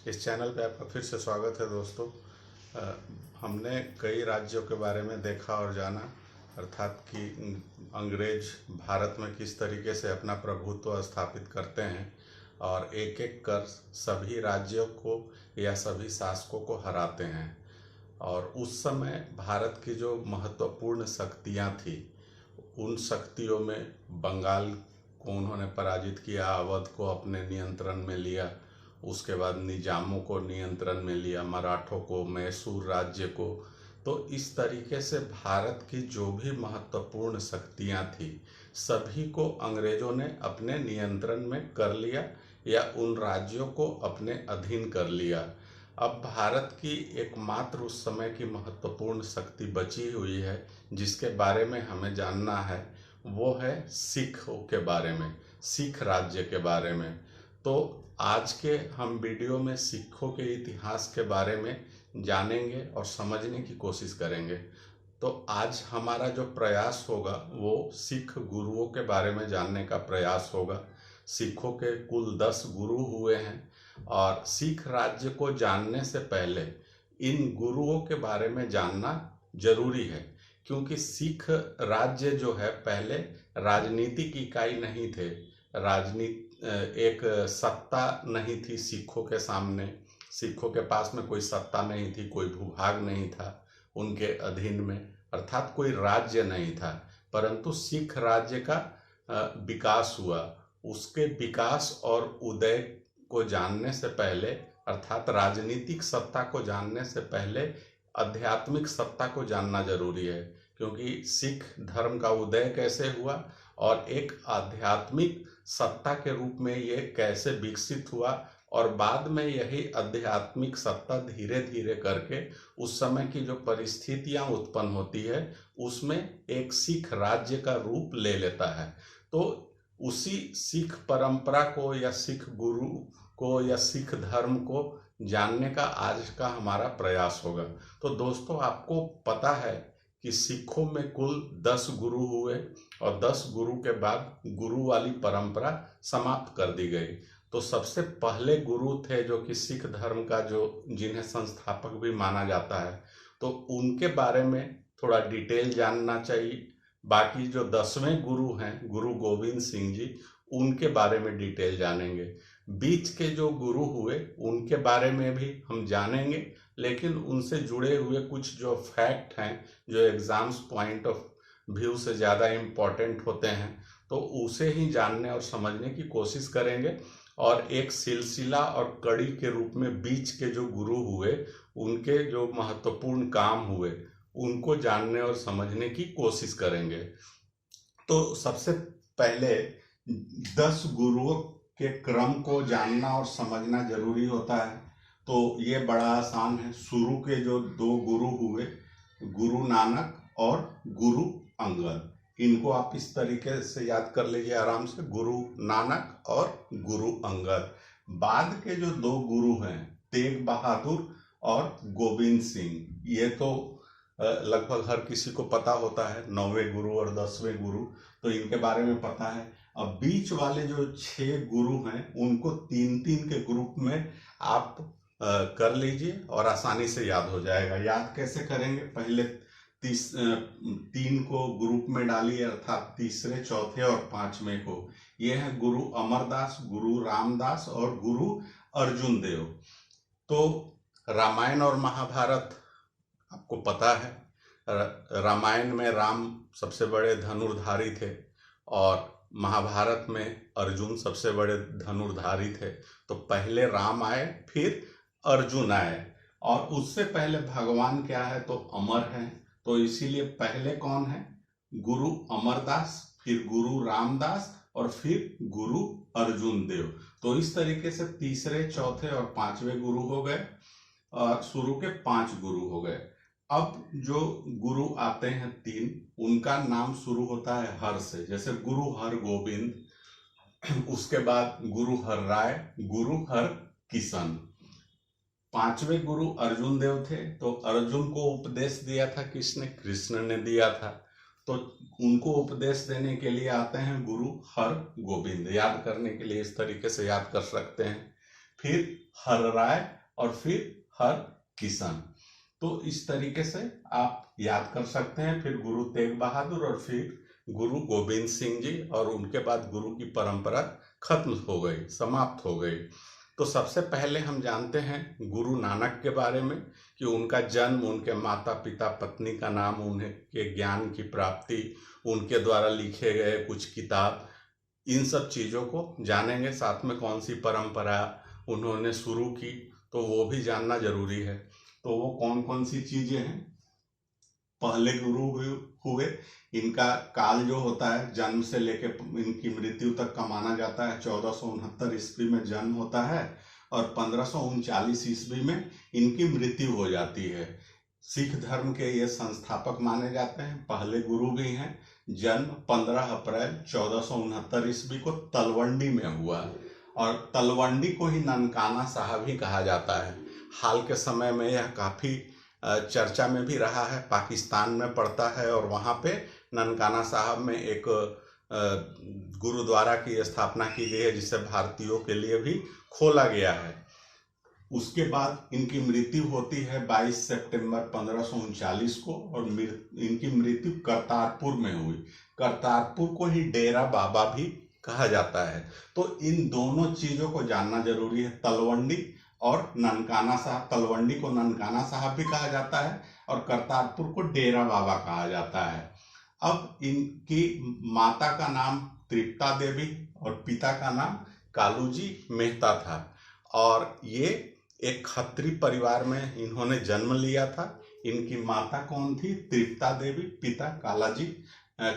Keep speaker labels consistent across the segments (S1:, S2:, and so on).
S1: इस चैनल पे आपका फिर से स्वागत है दोस्तों। हमने कई राज्यों के बारे में देखा और जाना, अर्थात कि अंग्रेज भारत में किस तरीके से अपना प्रभुत्व स्थापित करते हैं और एक एक कर सभी राज्यों को या सभी शासकों को हराते हैं। और उस समय भारत की जो महत्वपूर्ण शक्तियां थी, उन शक्तियों में बंगाल को उन्होंने पराजित किया, अवध को अपने नियंत्रण में लिया, उसके बाद निजामों को नियंत्रण में लिया, मराठों को, मैसूर राज्य को। तो इस तरीके से भारत की जो भी महत्वपूर्ण शक्तियां थी, सभी को अंग्रेजों ने अपने नियंत्रण में कर लिया या उन राज्यों को अपने अधीन कर लिया। अब भारत की एकमात्र उस समय की महत्वपूर्ण शक्ति बची हुई है जिसके बारे में हमें जानना है, वो है सिखों के बारे में, सिख राज्य के बारे में। तो आज के हम वीडियो में सिखों के इतिहास के बारे में जानेंगे और समझने की कोशिश करेंगे। तो आज हमारा जो प्रयास होगा वो सिख गुरुओं के बारे में जानने का प्रयास होगा। सिखों के कुल 10 गुरु हुए हैं और सिख राज्य को जानने से पहले इन गुरुओं के बारे में जानना जरूरी है, क्योंकि सिख राज्य जो है पहले राजनीतिक इकाई नहीं थे। राजनीति एक सत्ता नहीं थी सिखों के सामने, सिखों के पास में कोई सत्ता नहीं थी, कोई भूभाग नहीं था उनके अधीन में, अर्थात कोई राज्य नहीं था। परंतु सिख राज्य का विकास हुआ। उसके विकास और उदय को जानने से पहले, अर्थात राजनीतिक सत्ता को जानने से पहले आध्यात्मिक सत्ता को जानना जरूरी है, क्योंकि सिख धर्म का उदय कैसे हुआ और एक आध्यात्मिक सत्ता के रूप में ये कैसे विकसित हुआ और बाद में यही आध्यात्मिक सत्ता धीरे धीरे करके उस समय की जो परिस्थितियां उत्पन्न होती है उसमें एक सिख राज्य का रूप ले लेता है। तो उसी सिख परंपरा को या सिख गुरु को या सिख धर्म को जानने का आज का हमारा प्रयास होगा। तो दोस्तों, आपको पता है कि सिखों में कुल 10 गुरु हुए और 10 गुरु के बाद गुरु वाली परंपरा समाप्त कर दी गई। तो सबसे पहले गुरु थे जो कि सिख धर्म का जिन्हें संस्थापक भी माना जाता है, तो उनके बारे में थोड़ा डिटेल जानना चाहिए। बाकी जो 10वें गुरु हैं, गुरु गोविंद सिंह जी, उनके बारे में डिटेल जानेंगे। बीच के जो गुरु हुए उनके बारे में भी हम जानेंगे, लेकिन उनसे जुड़े हुए कुछ जो फैक्ट हैं, जो एग्जाम्स पॉइंट ऑफ व्यू से ज़्यादा इम्पॉर्टेंट होते हैं, तो उसे ही जानने और समझने की कोशिश करेंगे। और एक सिलसिला और कड़ी के रूप में बीच के जो गुरु हुए, उनके जो महत्वपूर्ण काम हुए, उनको जानने और समझने की कोशिश करेंगे। तो सबसे पहले 10 गुरुओं के क्रम को जानना और समझना जरूरी होता है। तो ये बड़ा आसान है। शुरू के जो 2 गुरु हुए, गुरु नानक और गुरु अंगद, इनको आप इस तरीके से याद कर लीजिए आराम से, गुरु नानक और गुरु अंगद। बाद के जो 2 गुरु हैं, तेग बहादुर और गोविंद सिंह, ये तो लगभग हर किसी को पता होता है, 9वें गुरु और 10वें गुरु, तो इनके बारे में पता है। अब बीच वाले जो 6 गुरु हैं उनको 3-3 के ग्रुप में आप कर लीजिए और आसानी से याद हो जाएगा। याद कैसे करेंगे? पहले 3 को ग्रुप में डालिए, अर्थात तीसरे, चौथे और 5वें को। ये है गुरु अमरदास, गुरु रामदास और गुरु अर्जुन देव। तो रामायण और महाभारत आपको पता है, रामायण में राम सबसे बड़े धनुर्धारी थे और महाभारत में अर्जुन सबसे बड़े धनुर्धारी थे। तो पहले राम आए, फिर अर्जुन आए, और उससे पहले भगवान क्या है, तो अमर है। तो इसीलिए पहले कौन है? गुरु अमरदास, फिर गुरु रामदास और फिर गुरु अर्जुन देव। तो इस तरीके से तीसरे, चौथे और 5वें गुरु हो गए और शुरू के 5 गुरु हो गए। अब जो गुरु आते हैं 3, उनका नाम शुरू होता है हर से, जैसे गुरु हर गोविंद, उसके बाद गुरु हर राय, गुरु हर किशन। 5वें गुरु अर्जुन देव थे, तो अर्जुन को उपदेश दिया था किसने? कृष्ण ने दिया था। तो उनको उपदेश देने के लिए आते हैं गुरु हर गोविंद। याद करने के लिए इस तरीके से याद कर सकते हैं। फिर हर राय और फिर हर किशन। तो इस तरीके से आप याद कर सकते हैं। फिर गुरु तेग बहादुर और फिर गुरु गोविंद सिंह जी, और उनके बाद गुरु की परंपरा खत्म हो गई, समाप्त हो गई। तो सबसे पहले हम जानते हैं गुरु नानक के बारे में कि उनका जन्म, उनके माता पिता, पत्नी का नाम, उनके ज्ञान की प्राप्ति, उनके द्वारा लिखे गए कुछ किताब, इन सब चीज़ों को जानेंगे। साथ में कौन सी परंपरा उन्होंने शुरू की तो वो भी जानना जरूरी है। तो वो कौन कौन सी चीज़ें हैं। पहले गुरु हुए, इनका काल जो होता है जन्म से लेके इनकी मृत्यु तक का माना जाता है 1469 ईस्वी में जन्म होता है और 1539 ईस्वी में इनकी मृत्यु हो जाती है। सिख धर्म के ये संस्थापक माने जाते हैं, पहले गुरु भी हैं। जन्म 15 अप्रैल 1469 ईस्वी को तलवंडी में हुआ और तलवंडी को ही ननकाना साहब ही कहा जाता है। हाल के समय में यह काफ़ी चर्चा में भी रहा है, पाकिस्तान में पड़ता है और वहाँ पे ननकाना साहब में एक गुरुद्वारा की स्थापना की गई है जिसे भारतीयों के लिए भी खोला गया है। उसके बाद इनकी मृत्यु होती है 22 सितंबर 1539 को और इनकी मृत्यु करतारपुर में हुई। करतारपुर को ही डेरा बाबा भी कहा जाता है। तो इन दोनों चीज़ों को जानना जरूरी है, तलवंडी और ननकाना साहब। तलवंडी को ननकाना साहब भी कहा जाता है और करतारपुर को डेरा बाबा कहा जाता है। अब इनकी माता का नाम तृप्ता देवी और पिता का नाम कालूजी मेहता था और ये एक खत्री परिवार में इन्होंने जन्म लिया था। इनकी माता कौन थी? तृप्ता देवी, पिता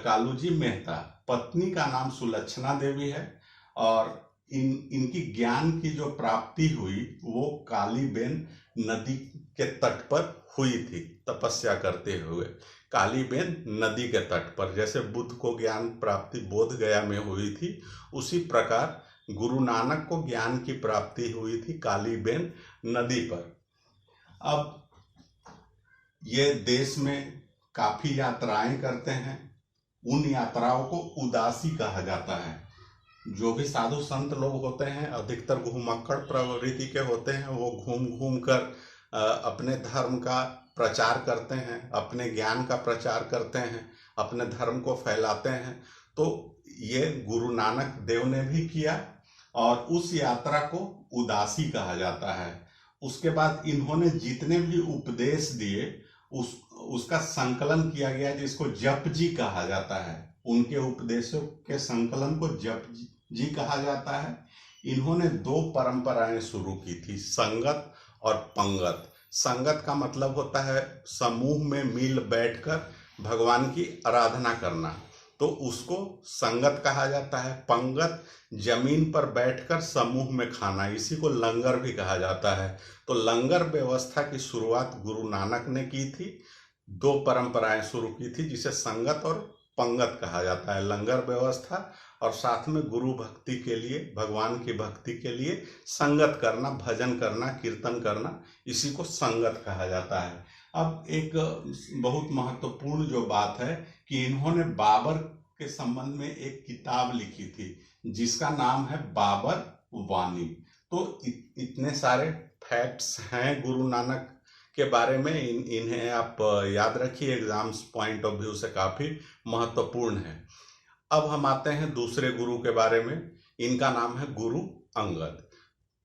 S1: कालूजी मेहता। पत्नी का नाम सुलक्षणा देवी है और इनकी ज्ञान की जो प्राप्ति हुई वो कालीबेन नदी के तट पर हुई थी, तपस्या करते हुए। कालीबेन नदी के तट पर, जैसे बुद्ध को ज्ञान प्राप्ति बोध गया में हुई थी, उसी प्रकार गुरु नानक को ज्ञान की प्राप्ति हुई थी कालीबेन नदी पर। अब ये देश में काफी यात्राएं करते हैं, उन यात्राओं को उदासी कहा जाता है। जो भी साधु संत लोग होते हैं अधिकतर घुमक्कड़ प्रवृत्ति के होते हैं, वो घूम घूम कर अपने धर्म का प्रचार करते हैं, अपने ज्ञान का प्रचार करते हैं, अपने धर्म को फैलाते हैं। तो ये गुरु नानक देव ने भी किया और उस यात्रा को उदासी कहा जाता है। उसके बाद इन्होंने जितने भी उपदेश दिए उसका संकलन किया गया जिसको जप जी कहा जाता है। उनके उपदेशों के संकलन को जप जी कहा जाता है। इन्होंने 2 परंपराएं शुरू की थी, संगत और पंगत। संगत का मतलब होता है समूह में मिल बैठकर भगवान की आराधना करना, तो उसको संगत कहा जाता है। पंगत जमीन पर बैठकर समूह में खाना, इसी को लंगर भी कहा जाता है। तो लंगर व्यवस्था की शुरुआत गुरु नानक ने की थी। 2 परंपराएं शुरू की थी जिसे संगत और पंगत कहा जाता है, लंगर व्यवस्था और साथ में गुरु भक्ति के लिए, भगवान की भक्ति के लिए संगत करना, भजन करना, कीर्तन करना, इसी को संगत कहा जाता है। अब एक बहुत महत्वपूर्ण जो बात है कि इन्होंने बाबर के संबंध में एक किताब लिखी थी जिसका नाम है बाबर वानी। तो इतने सारे फैक्ट्स हैं गुरु नानक के बारे में, इन्हें आप याद रखिए, एग्जाम्स पॉइंट ऑफ व्यू से काफ़ी महत्वपूर्ण है। अब हम आते हैं दूसरे गुरु के बारे में। इनका नाम है गुरु अंगद।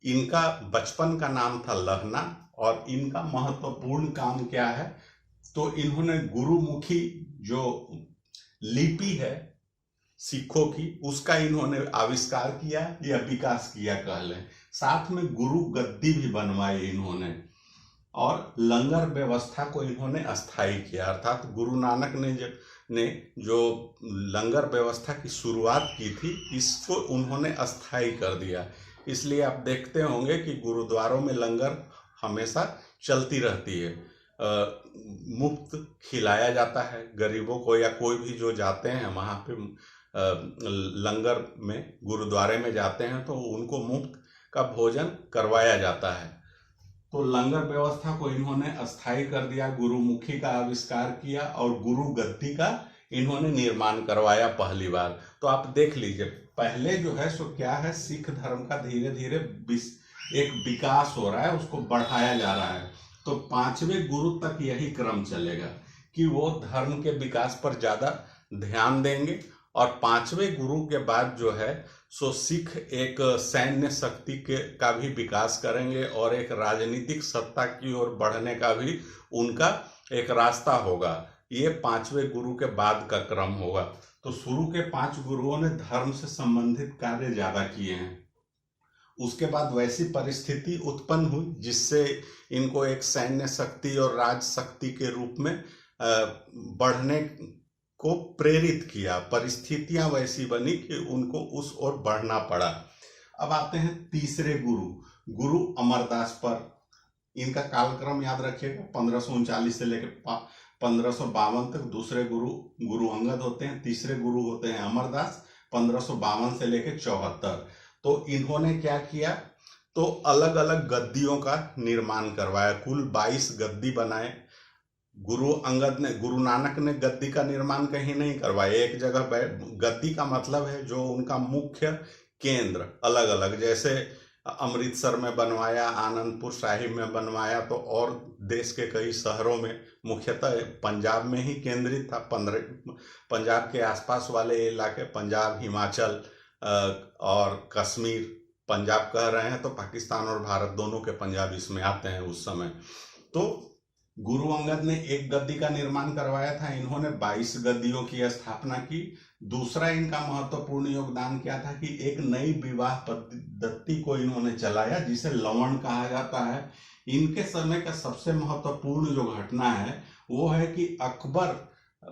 S1: इनका बचपन का नाम था लहना और इनका महत्वपूर्ण काम क्या है, तो इन्होंने गुरुमुखी जो लिपि है सिखों की, उसका इन्होंने आविष्कार किया या विकास किया कह लें। साथ में गुरु गद्दी भी बनवाई इन्होंने और लंगर व्यवस्था को इन्होंने अस्थायी किया। अर्थात गुरु नानक ने जो लंगर व्यवस्था की शुरुआत की थी इसको उन्होंने अस्थायी कर दिया। इसलिए आप देखते होंगे कि गुरुद्वारों में लंगर हमेशा चलती रहती है, मुफ्त खिलाया जाता है गरीबों को, या कोई भी जो जाते हैं वहाँ पे लंगर में, गुरुद्वारे में जाते हैं तो उनको मुफ्त का भोजन करवाया जाता है। तो लंगर व्यवस्था को इन्होंने अस्थायी कर दिया, गुरुमुखी का आविष्कार किया और गुरु गद्दी का इन्होंने निर्माण करवाया पहली बार। तो आप देख लीजिए, पहले जो है सो क्या है, सिख धर्म का धीरे धीरे एक विकास हो रहा है, उसको बढ़ाया जा रहा है। तो 5वें गुरु तक यही क्रम चलेगा कि वो धर्म के विकास पर ज्यादा ध्यान देंगे, और 5वें गुरु के बाद जो है सो सिख एक सैन्य शक्ति के का भी विकास करेंगे, और एक राजनीतिक सत्ता की ओर बढ़ने का भी उनका एक रास्ता होगा। ये 5वें गुरु के बाद का क्रम होगा। तो शुरू के 5 गुरुओं ने धर्म से संबंधित कार्य ज्यादा किए हैं। उसके बाद वैसी परिस्थिति उत्पन्न हुई जिससे इनको एक सैन्य शक्ति और राज शक्ति के रूप में बढ़ने को प्रेरित किया। परिस्थितियां वैसी बनी कि उनको उस ओर बढ़ना पड़ा। अब आते हैं तीसरे गुरु, गुरु अमरदास पर। इनका कालक्रम याद रखिएगा, 1539 से लेकर 1552 तक दूसरे गुरु अंगद होते हैं। तीसरे गुरु होते हैं अमरदास, 1552 से लेकर 74। तो इन्होंने क्या किया, तो अलग अलग गद्दियों का निर्माण करवाया। कुल 22 गद्दी बनाए। गुरु नानक ने गद्दी का निर्माण कहीं नहीं करवाया, एक जगह गद्दी का मतलब है जो उनका मुख्य केंद्र अलग अलग, जैसे अमृतसर में बनवाया, आनंदपुर साहिब में बनवाया, तो और देश के कई शहरों में, मुख्यतः पंजाब में ही केंद्रित था। पंजाब के आसपास वाले इलाके, पंजाब, हिमाचल और कश्मीर, पंजाब कह रहे हैं तो पाकिस्तान और भारत दोनों के पंजाब इसमें आते हैं उस समय। तो गुरु अंगद ने एक गद्दी का निर्माण करवाया था, इन्होंने 22 गद्दियों की स्थापना की। दूसरा इनका महत्वपूर्ण योगदान क्या था कि एक नई विवाह पद्धति को इन्होंने चलाया जिसे लवण कहा जाता है। इनके समय का सबसे महत्वपूर्ण जो घटना है वो है कि अकबर,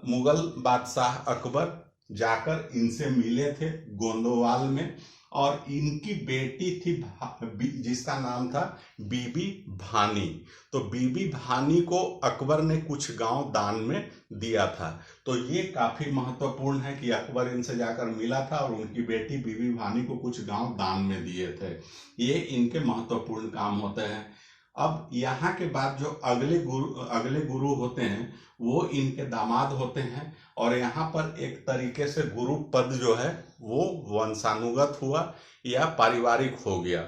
S1: मुगल बादशाह अकबर जाकर इनसे मिले थे गोंदवाल में, और इनकी बेटी थी जिसका नाम था बीबी भानी। तो बीबी भानी को अकबर ने कुछ गांव दान में दिया था। तो ये काफी महत्वपूर्ण है कि अकबर इनसे जाकर मिला था और उनकी बेटी बीबी भानी को कुछ गांव दान में दिए थे। ये इनके महत्वपूर्ण काम होते हैं। अब यहाँ के बाद जो अगले गुरु होते हैं वो इनके दामाद होते हैं, और यहाँ पर एक तरीके से गुरु पद जो है वो वंशानुगत हुआ या पारिवारिक हो गया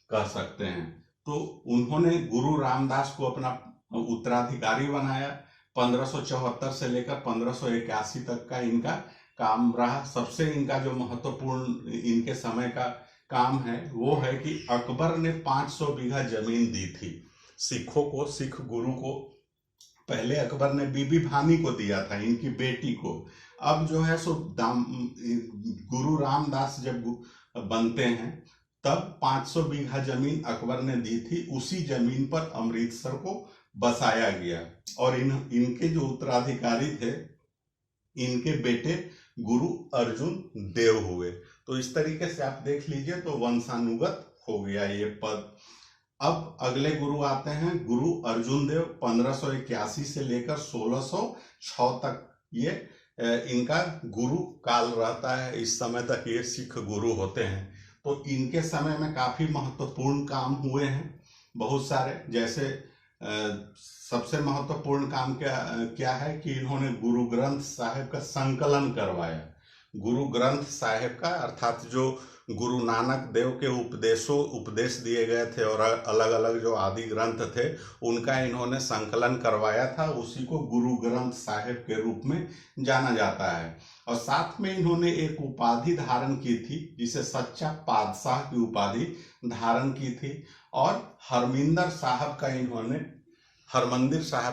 S1: कह सकते हैं। तो उन्होंने गुरु रामदास को अपना उत्तराधिकारी बनाया। 1574 से लेकर 1581 तक का इनका काम रहा। सबसे इनका जो महत्वपूर्ण इनके समय का काम है वो है कि अकबर ने 500 बीघा जमीन दी थी सिखों को, सिख गुरु को। पहले अकबर ने बीबी भानी को दिया था, इनकी बेटी को। अब जो है सो गुरु रामदास जब बनते हैं तब 500 बीघा जमीन अकबर ने दी थी। उसी जमीन पर अमृतसर को बसाया गया, और इनके जो उत्तराधिकारी थे इनके बेटे गुरु अर्जुन देव हुए। तो इस तरीके से आप देख लीजिए, तो वंशानुगत हो गया ये पद। अब अगले गुरु आते हैं गुरु अर्जुन देव, 1581 से लेकर 1606 तक ये इनका गुरु काल रहता है। इस समय तक ये सिख गुरु होते हैं। तो इनके समय में काफी महत्वपूर्ण काम हुए हैं बहुत सारे। जैसे सबसे महत्वपूर्ण काम क्या है कि इन्होंने गुरु ग्रंथ साहिब का संकलन करवाया। गुरु ग्रंथ साहिब का अर्थात जो गुरु नानक देव के उपदेश दिए गए थे और अलग अलग जो आदि ग्रंथ थे उनका इन्होंने संकलन करवाया था। उसी को गुरु ग्रंथ साहिब के रूप में जाना जाता है। और साथ में इन्होंने एक उपाधि धारण की थी जिसे सच्चा पातशाह की उपाधि धारण की थी। और हरमिंदर साहब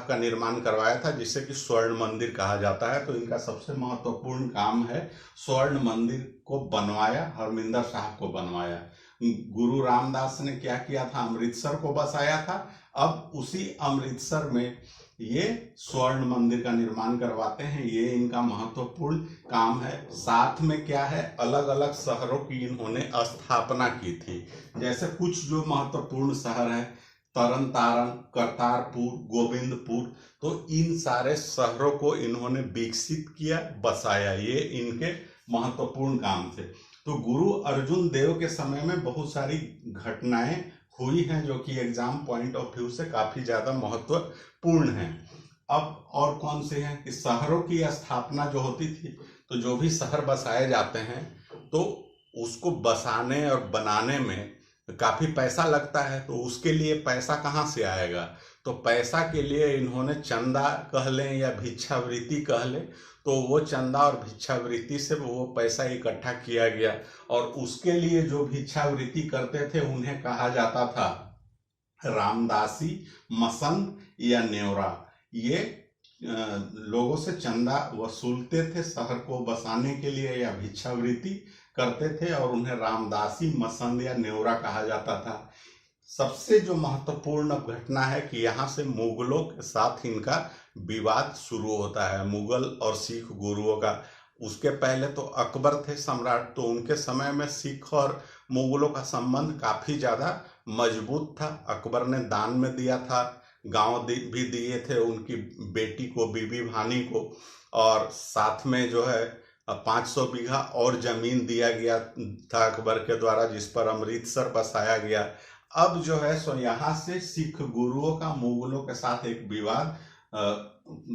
S1: का निर्माण करवाया था जिसे कि स्वर्ण मंदिर कहा जाता है। तो इनका सबसे महत्वपूर्ण काम है स्वर्ण मंदिर को बनवाया, हरमिंदर साहब को बनवाया। गुरु रामदास ने क्या किया था, अमृतसर को बसाया था। अब उसी अमृतसर में ये स्वर्ण मंदिर का निर्माण करवाते हैं। ये इनका महत्वपूर्ण काम है। साथ में क्या है, अलग अलग शहरों की इन्होंने स्थापना की थी। जैसे कुछ जो महत्वपूर्ण शहर है, तरन तारण, करतारपुर, गोविंदपुर, तो इन सारे शहरों को इन्होंने विकसित किया, बसाया। ये इनके महत्वपूर्ण काम थे। तो गुरु अर्जुन देव के समय में बहुत सारी घटनाएं हुई हैं जो कि एग्जाम पॉइंट ऑफ व्यू से काफी ज्यादा महत्वपूर्ण हैं। अब और कौन से हैं कि शहरों की स्थापना जो होती थी, तो जो भी शहर बसाए जाते हैं तो उसको बसाने और बनाने में काफ़ी पैसा लगता है, तो उसके लिए पैसा कहाँ से आएगा? तो पैसा के लिए इन्होंने चंदा कह लें या भिक्षावृत्ति कह लें, तो वो चंदा और भिक्षावृत्ति से वो पैसा इकट्ठा किया गया, और उसके लिए जो भिक्षावृत्ति करते थे उन्हें कहा जाता था रामदासी, मसंद या नेवरा। ये लोगों से चंदा वसूलते थे शहर को बसाने के लिए या भिक्षावृत्ति करते थे, और उन्हें रामदासी, मसंद या नेवरा कहा जाता था। सबसे जो महत्वपूर्ण घटना है कि यहाँ से मुगलों के साथ इनका विवाद शुरू होता है, मुगल और सिख गुरुओं का। उसके पहले तो अकबर थे सम्राट, तो उनके समय में सिख और मुगलों का संबंध काफ़ी ज़्यादा मजबूत था। अकबर ने दान में दिया था, गांव भी दिए थे उनकी बेटी को, बीबी भानी को, और साथ में जो है 500 बीघा और जमीन दिया गया था अकबर के द्वारा, जिस पर अमृतसर बसाया गया। अब जो है सो यहाँ से सिख गुरुओं का मुगलों के साथ एक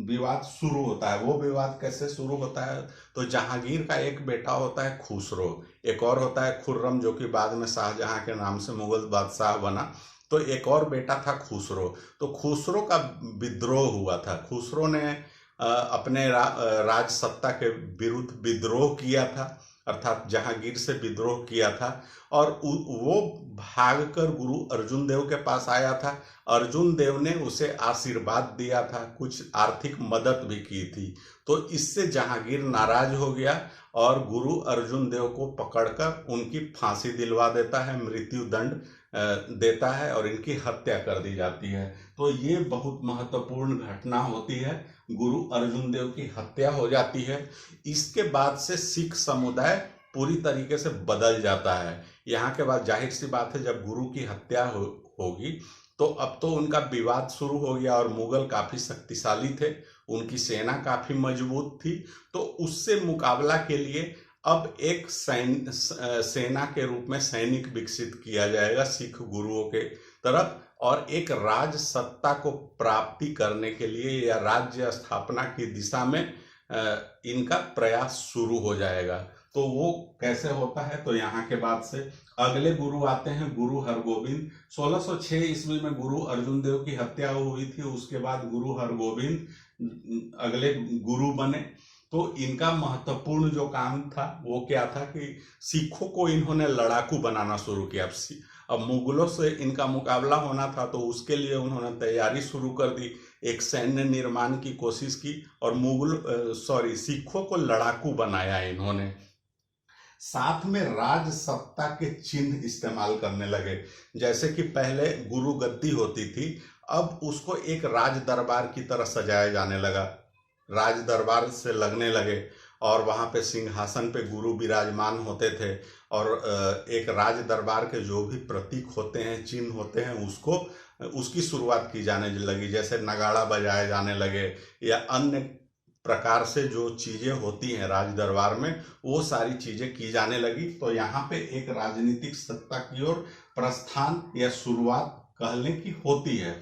S1: विवाद शुरू होता है। वो विवाद कैसे शुरू होता है? तो जहांगीर का एक बेटा होता है खुसरो, एक और होता है खुर्रम, जो कि बाद में शाहजहां के नाम से मुगल बादशाह बना। तो एक और बेटा था खुसरो। तो खुसरो का विद्रोह हुआ था। खुसरो ने अपने राज सत्ता के विरुद्ध विद्रोह किया था, अर्थात जहांगीर से विद्रोह किया था, और वो भागकर गुरु अर्जुन देव के पास आया था। अर्जुन देव ने उसे आशीर्वाद दिया था, कुछ आर्थिक मदद भी की थी। तो इससे जहांगीर नाराज हो गया और गुरु अर्जुन देव को पकड़कर उनकी फांसी दिलवा देता है, मृत्यु दंड देता है, और इनकी हत्या कर दी जाती है। तो ये बहुत महत्वपूर्ण घटना होती है, गुरु अर्जुन देव की हत्या हो जाती है। इसके बाद से सिख समुदाय पूरी तरीके से बदल जाता है। यहाँ के बाद जाहिर सी बात है, जब गुरु की हत्या होगी तो अब तो उनका विवाद शुरू हो गया, और मुगल काफ़ी शक्तिशाली थे, उनकी सेना काफ़ी मजबूत थी। तो उससे मुकाबला के लिए अब एक सेना के रूप में सैनिक विकसित किया जाएगा सिख गुरुओं के तरफ, और एक राज सत्ता को प्राप्ति करने के लिए या राज्य स्थापना की दिशा में इनका प्रयास शुरू हो जाएगा। तो वो कैसे होता है? तो यहाँ के बाद से अगले गुरु आते हैं गुरु हरगोविंद। 1606 ईस्वी में गुरु अर्जुन देव की हत्या हुई थी। उसके बाद गुरु हरगोविंद अगले गुरु बने। तो इनका महत्वपूर्ण जो काम था वो क्या था कि सिखों को इन्होंने लड़ाकू बनाना शुरू किया। अब मुगलों से इनका मुकाबला होना था, तो उसके लिए उन्होंने तैयारी शुरू कर दी, एक सैन्य निर्माण की कोशिश की, और सिखों को लड़ाकू बनाया इन्होंने। साथ में राज सत्ता के चिन्ह इस्तेमाल करने लगे। जैसे कि पहले गुरु गद्दी होती थी, अब उसको एक राज दरबार की तरह सजाया जाने लगा, राज दरबार से लगने लगे, और वहाँ पे सिंहासन पे गुरु विराजमान होते थे, और एक राज दरबार के जो भी प्रतीक होते हैं, चिन्ह होते हैं, उसकी शुरुआत की जाने लगी। जैसे नगाड़ा बजाए जाने लगे, या अन्य प्रकार से जो चीज़ें होती हैं राज दरबार में, वो सारी चीज़ें की जाने लगी। तो यहाँ पे एक राजनीतिक सत्ता की ओर प्रस्थान या शुरुआत कहने की होती है।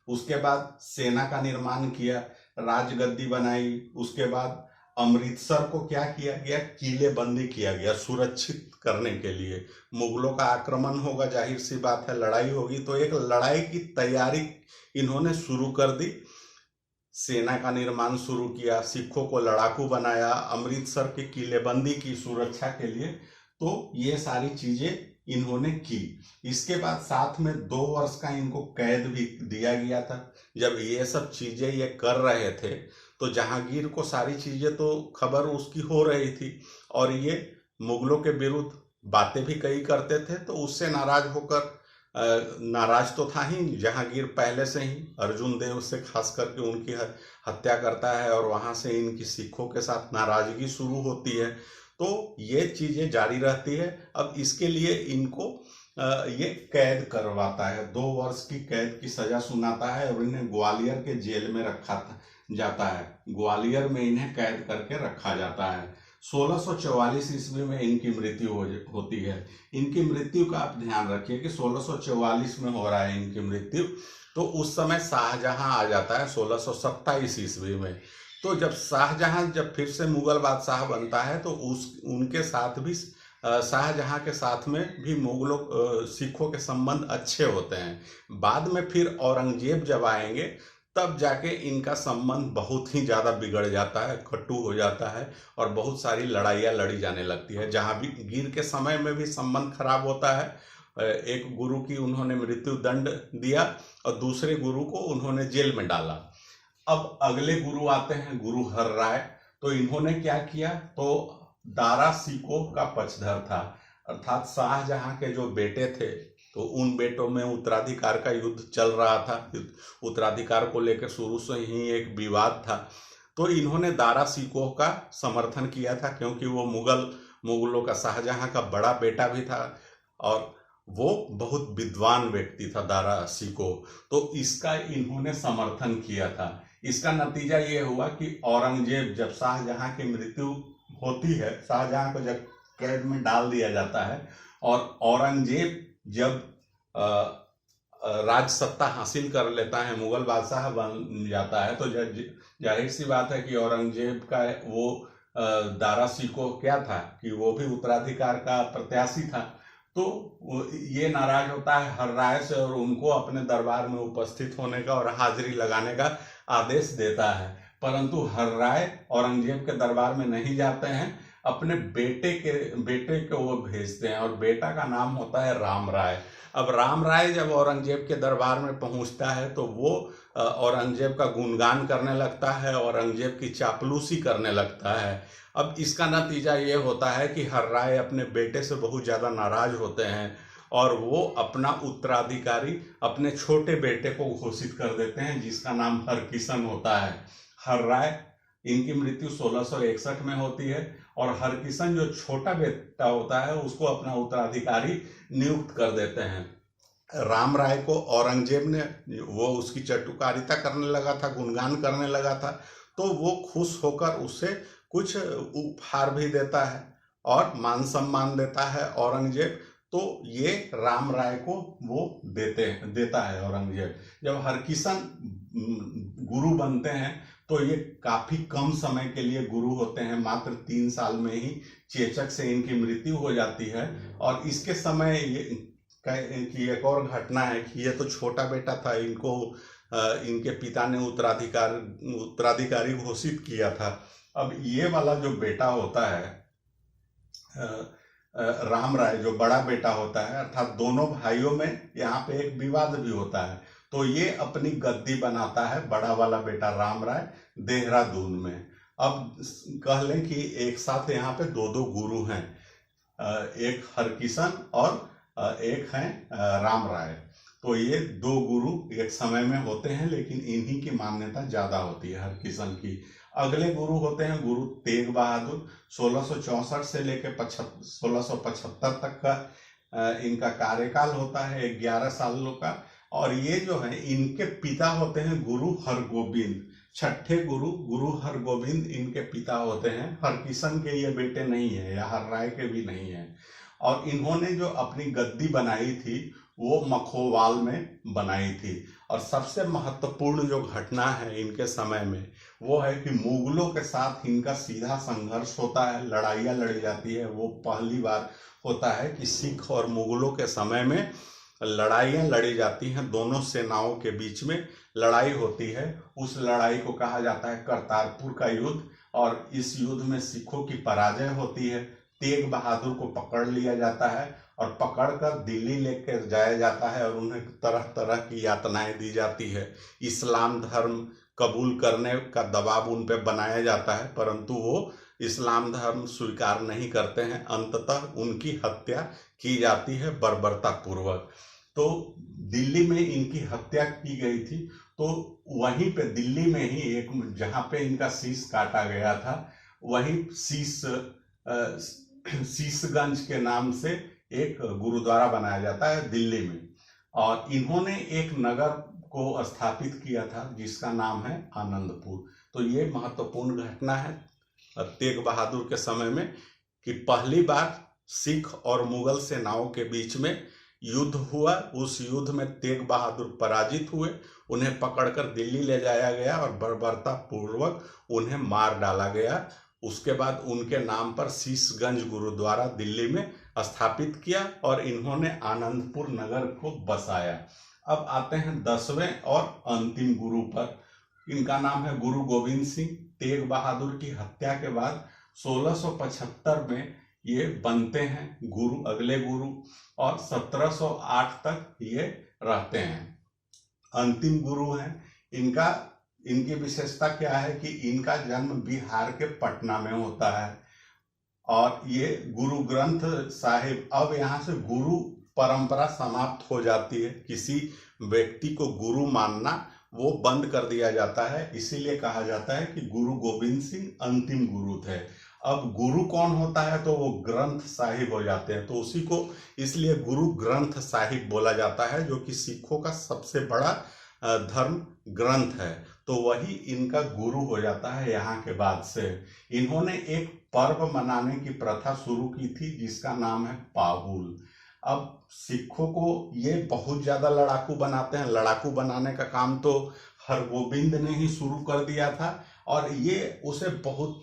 S1: उसके बाद सेना का निर्माण किया, राजगद्दी बनाई। उसके बाद अमृतसर को क्या किया गया? किलेबंदी किया गया, सुरक्षित करने के लिए। मुगलों का आक्रमण होगा, जाहिर सी बात है, लड़ाई होगी, तो एक लड़ाई की तैयारी इन्होंने शुरू कर दी। सेना का निर्माण शुरू किया, सिखों को लड़ाकू बनाया, अमृतसर की किलेबंदी की सुरक्षा के लिए। तो ये सारी चीजें इन्होंने की। इसके बाद साथ में 2 वर्ष का इनको कैद भी दिया गया था। जब ये सब चीजें ये कर रहे थे, तो जहांगीर को सारी चीजें तो खबर उसकी हो रही थी, और ये मुगलों के विरुद्ध बातें भी कई करते थे। तो उससे नाराज होकर, नाराज तो था ही जहांगीर पहले से ही, अर्जुन देव से खास करके उनकी हत्या करता है, और वहां से इनकी सिखों के साथ नाराजगी शुरू होती है। तो ये चीजें जारी रहती है। अब इसके लिए इनको ये कैद करवाता है, 2 वर्ष की कैद की सजा सुनाता है, और इन्हें ग्वालियर के जेल में रखा जाता है। ग्वालियर में इन्हें कैद करके रखा जाता है। 1644 ईस्वी में इनकी मृत्यु होती है। इनकी मृत्यु का आप ध्यान रखिए कि 1644 में हो रहा है इनकी मृत्यु। तो उस समय शाहजहां आ जाता है 1627 ईस्वी में। तो जब शाहजहां फिर से मुगल बादशाह बनता है, तो उनके साथ भी शाहजहां के साथ में भी मुगलों सिखों के संबंध अच्छे होते हैं। बाद में फिर औरंगजेब जब आएंगे तब जाके इनका संबंध बहुत ही ज़्यादा बिगड़ जाता है, कटु हो जाता है और बहुत सारी लड़ाइयाँ लड़ी जाने लगती है। जहाँ भी गिर के समय में भी संबंध खराब होता है। एक गुरु की उन्होंने मृत्यु दंड दिया और दूसरे गुरु को उन्होंने जेल में डाला। अब अगले गुरु आते हैं गुरु हर राय। तो इन्होंने क्या किया, तो दारा सिकोह का पक्षधर था, अर्थात शाहजहां के जो बेटे थे तो उन बेटों में उत्तराधिकार का युद्ध चल रहा था। उत्तराधिकार को लेकर शुरू से ही एक विवाद था। तो इन्होंने दारा सिकोह का समर्थन किया था, क्योंकि वो मुगलों का शाहजहां का बड़ा बेटा भी था और वो बहुत विद्वान व्यक्ति था दारा सिकोह। तो इसका इन्होंने समर्थन किया था। इसका नतीजा ये हुआ कि औरंगजेब, जब शाहजहां की मृत्यु होती है, शाहजहां को जब कैद में डाल दिया जाता है और औरंगजेब जब राज सत्ता हासिल कर लेता है, मुगल बादशाह बन जाता है, तो जाहिर सी बात है कि औरंगजेब का वो दारा सिकोह क्या था कि वो भी उत्तराधिकार का प्रत्याशी था। तो ये नाराज होता है हर राय से और उनको अपने दरबार में उपस्थित होने का और हाजिरी लगाने का आदेश देता है। परंतु हर राय औरंगजेब के दरबार में नहीं जाते हैं, अपने बेटे को वो भेजते हैं और बेटा का नाम होता है राम राय। अब राम राय जब औरंगजेब के दरबार में पहुंचता है तो वो औरंगजेब का गुणगान करने लगता है, औरंगजेब की चापलूसी करने लगता है। अब इसका नतीजा ये होता है कि हर राय अपने बेटे से बहुत ज़्यादा नाराज होते हैं और वो अपना उत्तराधिकारी अपने छोटे बेटे को घोषित कर देते हैं, जिसका नाम हरकिशन होता है। हर राय, इनकी मृत्यु 1661 में होती है और हरकिशन जो छोटा बेटा होता है उसको अपना उत्तराधिकारी नियुक्त कर देते हैं। राम राय को औरंगजेब ने, वो उसकी चटुकारिता करने लगा था, गुणगान करने लगा था, तो वो खुश होकर उससे कुछ उपहार भी देता है और मान सम्मान देता है औरंगजेब। तो ये राम राय को वो देता है औरंगजेब। जब हरकिशन गुरु बनते हैं तो ये काफी कम समय के लिए गुरु होते हैं, मात्र 3 साल में ही चेचक से इनकी मृत्यु हो जाती है। और इसके समय की एक और घटना है कि ये तो छोटा बेटा था, इनके पिता ने उत्तराधिकारी घोषित किया था। अब ये वाला जो बेटा होता है राम राय, जो बड़ा बेटा होता है, अर्थात दोनों भाइयों में यहाँ पे एक विवाद भी होता है। तो ये अपनी गद्दी बनाता है, बड़ा वाला बेटा राम राय, देहरादून में। अब कह लें कि एक साथ यहाँ पे 2 गुरु हैं, एक हरकिशन और एक हैं राम राय। तो ये 2 गुरु एक समय में होते हैं, लेकिन इन्हीं की मान्यता ज्यादा होती है, हरकिशन की। अगले गुरु होते हैं गुरु तेग बहादुर। 1664 से लेकर 1675 तक का इनका कार्यकाल होता है, 11 सालों का। और ये जो है, इनके पिता होते हैं गुरु हरगोविंद। 6ठे गुरु हरगोविंद इनके पिता होते हैं। हरकिशन के ये बेटे नहीं है या हर राय के भी नहीं है। और इन्होंने जो अपनी गद्दी बनाई थी वो मखोवाल में बनाई थी। और सबसे महत्वपूर्ण जो घटना है इनके समय में वो है कि मुगलों के साथ इनका सीधा संघर्ष होता है, लड़ाइयाँ लड़ी जाती है। वो पहली बार होता है कि सिख और मुगलों के समय में लड़ाइयाँ लड़ी जाती हैं, दोनों सेनाओं के बीच में लड़ाई होती है। उस लड़ाई को कहा जाता है करतारपुर का युद्ध। और इस युद्ध में सिखों की पराजय होती है। तेग बहादुर को पकड़ लिया जाता है और पकड़कर दिल्ली लेकर जाया जाता है और उन्हें तरह तरह की यातनाएं दी जाती है। इस्लाम धर्म कबूल करने का दबाव उन पर बनाया जाता है, परंतु वो इस्लाम धर्म स्वीकार नहीं करते हैं। अंततः उनकी हत्या की जाती है बर्बरता पूर्वक। तो दिल्ली में इनकी हत्या की गई थी। तो वहीं पे दिल्ली में ही एक, जहाँ पे इनका शीश काटा गया था, वहीं शीशगंज के नाम से एक गुरुद्वारा बनाया जाता है दिल्ली में। और इन्होंने एक नगर को स्थापित किया था जिसका नाम है आनंदपुर। तो ये महत्वपूर्ण घटना है तेग बहादुर के समय में कि पहली बार सिख और मुगल सेनाओं के बीच में युद्ध हुआ। उस युद्ध में तेग बहादुर पराजित हुए, उन्हें पकड़कर दिल्ली ले जाया गया और बर्बरता पूर्वक उन्हें मार डाला गया। उसके बाद उनके नाम पर शीशगंज गुरुद्वारा दिल्ली में स्थापित किया और इन्होंने आनंदपुर नगर को बसाया। अब आते हैं 10वें और अंतिम गुरु पर। इनका नाम है गुरु गोविंद सिंह। तेग बहादुर की हत्या के बाद 1675 में ये बनते हैं गुरु, अगले गुरु, और 1708 तक ये रहते हैं। अंतिम गुरु हैं। इनकी विशेषता क्या है कि इनका जन्म बिहार के पटना में होता है और ये गुरु ग्रंथ साहिब, अब यहाँ से गुरु परंपरा समाप्त हो जाती है। किसी व्यक्ति को गुरु मानना वो बंद कर दिया जाता है, इसीलिए कहा जाता है कि गुरु गोविंद सिंह अंतिम गुरु थे। अब गुरु कौन होता है तो वो ग्रंथ साहिब हो जाते हैं, तो उसी को इसलिए गुरु ग्रंथ साहिब बोला जाता है, जो कि सिखों का सबसे बड़ा धर्म ग्रंथ है। तो वही इनका गुरु हो जाता है। यहाँ के बाद से इन्होंने एक पर्व मनाने की प्रथा शुरू की थी जिसका नाम है पाहुल। अब सिखों को ये बहुत ज्यादा लड़ाकू बनाते हैं। लड़ाकू बनाने का काम तो हरगोविंद ने ही शुरू कर दिया था और ये उसे बहुत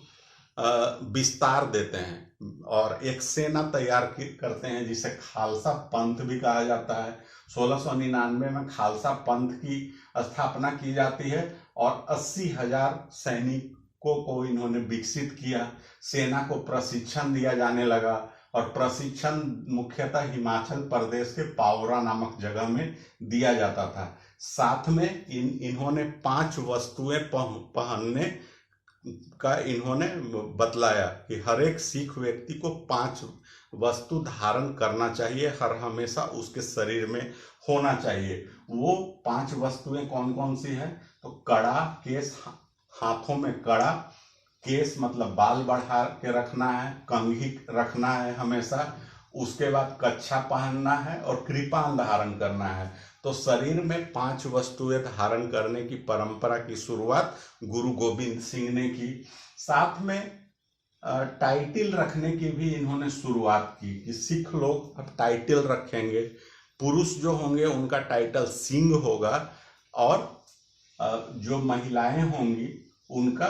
S1: विस्तार देते हैं और एक सेना तैयार करते हैं जिसे खालसा पंथ भी कहा जाता है। 1699 में खालसा पंथ की स्थापना की जाती है और 80,000 सैनिकों को इन्होंने विकसित किया। सेना को प्रशिक्षण दिया जाने लगा और प्रशिक्षण मुख्यतः हिमाचल प्रदेश के पावरा नामक जगह में दिया जाता था। साथ में इन्होंने 5 वस्तुएं पहनने का इन्होंने बतलाया कि हर एक सिख व्यक्ति को 5 वस्तु धारण करना चाहिए, हर हमेशा उसके शरीर में होना चाहिए। वो 5 वस्तुएं कौन कौन सी है तो कड़ा, केस, हाथों में कड़ा, केस मतलब बाल बढ़ा के रखना है, कंघी रखना है हमेशा, उसके बाद कच्छा पहनना है और कृपान धारण करना है। तो शरीर में 5 वस्तुएं धारण करने की परंपरा की शुरुआत गुरु गोविंद सिंह ने की। साथ में टाइटल रखने की भी इन्होंने शुरुआत की कि सिख लोग अब टाइटल रखेंगे। पुरुष जो होंगे उनका टाइटल सिंह होगा और जो महिलाएं होंगी उनका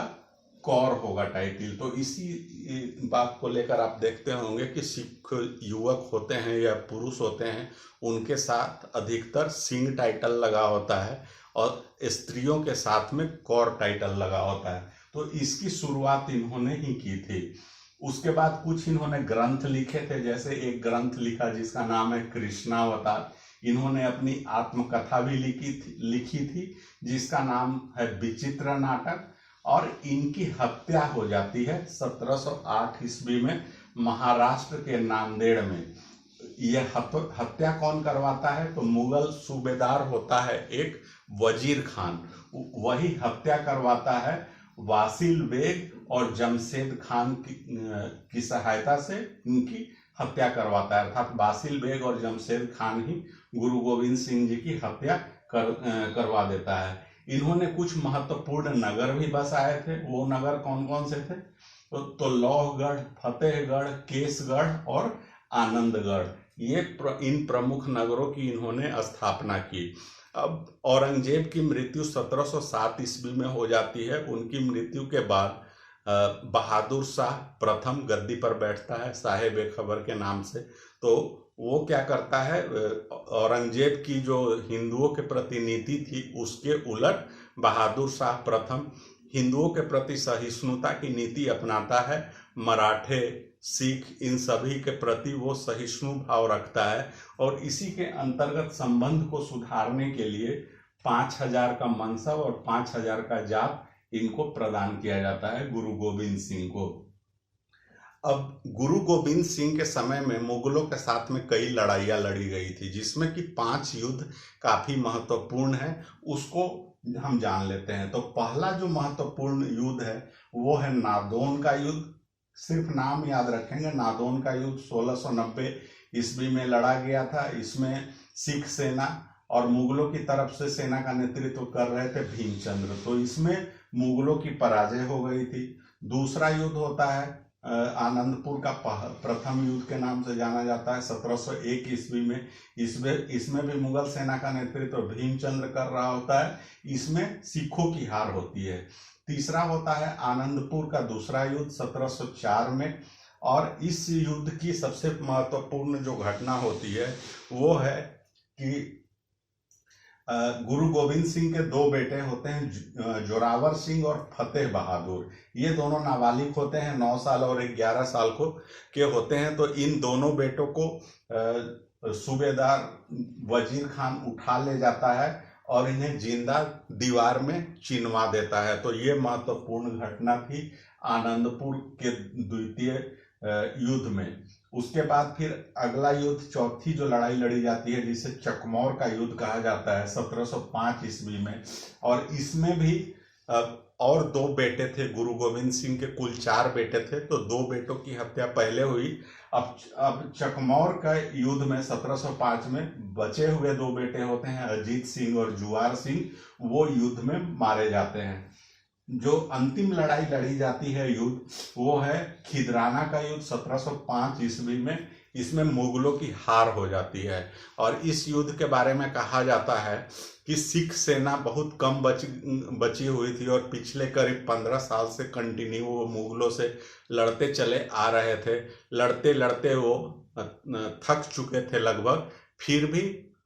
S1: कौर होगा टाइटल। तो इसी बात को लेकर आप देखते होंगे कि सिख युवक होते हैं या पुरुष होते हैं उनके साथ अधिकतर सिंह टाइटल लगा होता है और स्त्रियों के साथ में कौर टाइटल लगा होता है। तो इसकी शुरुआत इन्होंने ही की थी। उसके बाद कुछ इन्होंने ग्रंथ लिखे थे, जैसे एक ग्रंथ लिखा जिसका नाम है कृष्णावतार। इन्होंने अपनी आत्मकथा भी लिखी थी जिसका नाम है विचित्र नाटक, और इनकी हत्या हो जाती है 1708 ईस्वी में महाराष्ट्र के नांदेड़ में। यह हत्या कौन करवाता है तो मुगल सूबेदार होता है एक वजीर खान, वही हत्या करवाता है। वासिल बेग और जमशेद खान की सहायता से इनकी हत्या करवाता है, अर्थात वासिल बेग और जमशेद खान ही गुरु गोविंद सिंह जी की हत्या करवा देता है। इन्होंने कुछ महत्वपूर्ण नगर भी बसाए थे। वो नगर कौन कौन से थे तो लौहगढ़, फतेहगढ़, केसगढ़ और आनंदगढ़, ये इन प्रमुख नगरों की इन्होंने स्थापना की। अब औरंगजेब की मृत्यु 1707 ईस्वी में हो जाती है। उनकी मृत्यु के बाद बहादुर शाह प्रथम गद्दी पर बैठता है साहेब-ए-खबर के नाम से। तो वो क्या करता है, औरंगजेब की जो हिंदुओं के प्रति नीति थी उसके उलट बहादुर शाह प्रथम हिंदुओं के प्रति सहिष्णुता की नीति अपनाता है। मराठे, सिख, इन सभी के प्रति वो सहिष्णु भाव रखता है और इसी के अंतर्गत संबंध को सुधारने के लिए 5,000 का मनसब और 5,000 का जाप इनको प्रदान किया जाता है गुरु गोविंद सिंह को। अब गुरु गोविंद सिंह के समय में मुगलों के साथ में कई लड़ाइयाँ लड़ी गई थी, जिसमें कि 5 युद्ध काफी महत्वपूर्ण है, उसको हम जान लेते हैं। तो पहला जो महत्वपूर्ण युद्ध है वो है नादौन का युद्ध। सिर्फ नाम याद रखेंगे, नादौन का युद्ध 1690 ईस्वी में लड़ा गया था। इसमें सिख सेना और मुगलों की तरफ से सेना का नेतृत्व कर रहे थे भीमचंद्र, तो इसमें मुगलों की पराजय हो गई थी। दूसरा युद्ध होता है आनंदपुर का प्रथम युद्ध के नाम से जाना जाता है 1701 ईस्वी में। इसमें भी मुगल सेना का नेतृत्व भीमचंद्र कर रहा होता है। इसमें सिखों की हार होती है। तीसरा होता है आनंदपुर का दूसरा युद्ध 1704 में। और इस युद्ध की सबसे महत्वपूर्ण जो घटना होती है वो है कि गुरु गोविंद सिंह के दो बेटे होते हैं, जोरावर सिंह और फतेह बहादुर। ये दोनों नाबालिग होते हैं, 9 साल और 11 साल के होते हैं। तो इन दोनों बेटों को सूबेदार वजीर खान उठा ले जाता है और इन्हें जिंदा दीवार में चिनवा देता है। तो ये महत्वपूर्ण घटना थी आनंदपुर के द्वितीय युद्ध में। उसके बाद फिर अगला युद्ध, चौथी जो लड़ाई लड़ी जाती है जिसे चकमौर का युद्ध कहा जाता है 1705 ईस्वी में। और इसमें भी और दो बेटे थे गुरु गोविंद सिंह के, कुल 4 बेटे थे, तो 2 बेटों की हत्या पहले हुई। अब चकमौर का युद्ध में 1705 में बचे हुए 2 बेटे होते हैं अजीत सिंह और जुआर सिंह, वो युद्ध में मारे जाते हैं। जो अंतिम लड़ाई लड़ी जाती है युद्ध, वो है खिदराना का युद्ध 1705 ईस्वी में। इसमें मुगलों की हार हो जाती है। और इस युद्ध के बारे में कहा जाता है कि सिख सेना बहुत कम बची हुई थी और पिछले करीब 15 साल से कंटिन्यू वो मुगलों से लड़ते चले आ रहे थे। लड़ते लड़ते वो थक चुके थे लगभग। फिर भी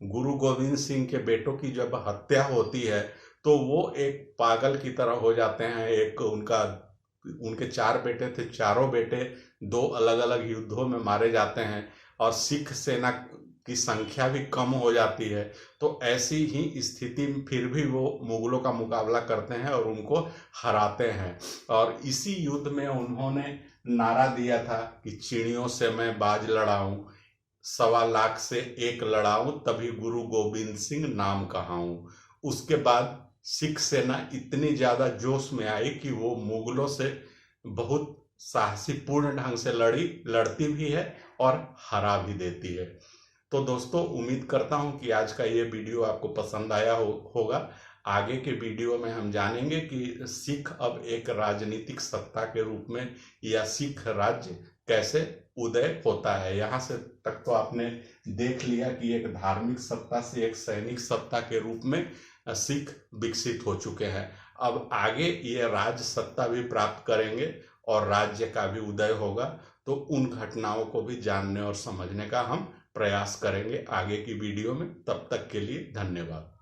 S1: गुरु गोविंद सिंह के बेटों की जब हत्या होती है तो वो एक पागल की तरह हो जाते हैं। उनके 4 बेटे थे, चारों बेटे 2 अलग अलग युद्धों में मारे जाते हैं और सिख सेना की संख्या भी कम हो जाती है। तो ऐसी ही स्थिति में फिर भी वो मुगलों का मुकाबला करते हैं और उनको हराते हैं। और इसी युद्ध में उन्होंने नारा दिया था कि चिड़ियों से मैं बाज लड़ाऊं, 1.25 लाख से 1 लड़ाऊं, तभी गुरु गोविंद सिंह नाम कहाऊं। उसके बाद सिख सेना इतनी ज्यादा जोश में आई कि वो मुगलों से बहुत साहसीपूर्ण ढंग से लड़ती भी है और हरा भी देती है। तो दोस्तों, उम्मीद करता हूं कि आज का ये वीडियो आपको पसंद आया होगा। आगे के वीडियो में हम जानेंगे कि सिख अब एक राजनीतिक सत्ता के रूप में या सिख राज्य कैसे उदय होता है। यहाँ से तक तो आपने देख लिया कि एक धार्मिक सत्ता से एक सैनिक सत्ता के रूप में सिख विकसित हो चुके हैं। अब आगे ये राज सत्ता भी प्राप्त करेंगे और राज्य का भी उदय होगा। तो उन घटनाओं को भी जानने और समझने का हम प्रयास करेंगे आगे की वीडियो में। तब तक के लिए धन्यवाद।